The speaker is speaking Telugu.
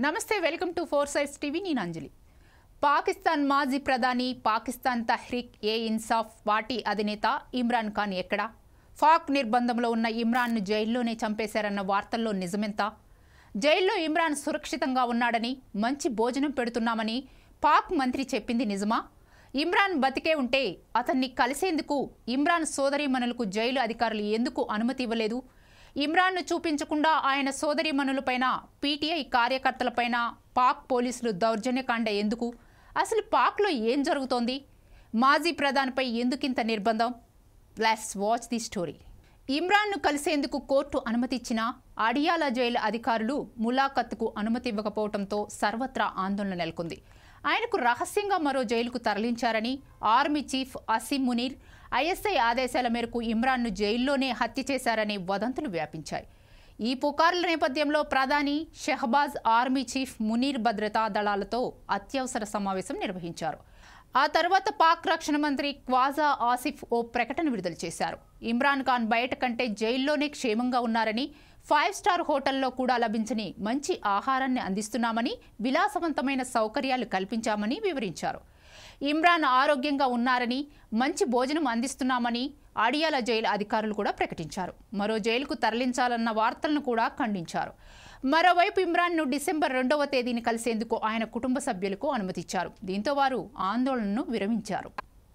నమస్తే welcome to four sides TV నేను అంజలి. పాకిస్తాన్ మాజీ ప్రధాని పాకిస్తాన్ తహ్రీక్ ఏ ఇన్సాఫ్ పార్టీ అధినేత ఇమ్రాన్ ఖాన్ ఎక్కడా? పాక్ నిర్బంధంలో ఉన్న ఇమ్రాన్ను జైల్లోనే చంపేశారన్న వార్తల్లో నిజమెంత? జైల్లో ఇమ్రాన్ సురక్షితంగా ఉన్నాడని మంచి భోజనం పెడుతున్నామని పాక్ మంత్రి చెప్పింది నిజమా? ఇమ్రాన్ బతికే ఉంటే అతన్ని కలిసేందుకు ఇమ్రాన్ సోదరీమణులకు జైలు అధికారులు ఎందుకు అనుమతి ఇవ్వలేదు? ఇమ్రాన్ను చూపించకుండా ఆయన సోదరీమణులపైన పీటీఐ కార్యకర్తలపైన పాక్ పోలీసులు దౌర్జన్యకాండ ఎందుకు? అసలు పాక్లో ఏం జరుగుతోంది? మాజీ ప్రధానిపై ఎందుకింత నిర్బంధం? Let's watch the story. ఇమ్రాన్ను కలిసేందుకు కోర్టు అనుమతిచ్చినా అడియాలా జైలు అధికారులు ములాఖత్కు అనుమతి ఇవ్వకపోవడంతో సర్వత్రా ఆందోళన నెలకొంది. ఆయనకు రహస్యంగా మరో జైలుకు తరలించారని army chief Asim Munir ISI ఆదేశాల మేరకు ఇమ్రాన్ను జైల్లోనే హత్య చేశారనే వదంతులు వ్యాపించాయి. ఈ పుకార్ల నేపథ్యంలో ప్రధాని షహబాజ్ ఆర్మీ చీఫ్ మునీర్ భద్రతా దళాలతో అత్యవసర సమావేశం నిర్వహించారు. ఆ తర్వాత పాక్ రక్షణ మంత్రి ఖ్వాజా ఆసిఫ్ ఓ ప్రకటన విడుదల చేశారు. ఇమ్రాన్ ఖాన్ బయట కంటే జైల్లోనే క్షేమంగా ఉన్నారని, 5 స్టార్ హోటల్లో కూడా లభించని మంచి ఆహారాన్ని అందిస్తున్నామని, విలాసవంతమైన సౌకర్యాలు కల్పించామని వివరించారు. ఇమ్రాన్ ఆరోగ్యంగా ఉన్నారని, మంచి భోజనం అందిస్తున్నామని అడియాలా జైలు అధికారులు కూడా ప్రకటించారు. మరో జైలుకు తరలించాలన్న వార్తలను కూడా ఖండించారు. మరోవైపు ఇమ్రాన్ను డిసెంబర్ 2వ తేదీని కలిసేందుకు ఆయన కుటుంబ సభ్యులకు అనుమతిచ్చారు. దీంతో వారు ఆందోళనను విరమించారు.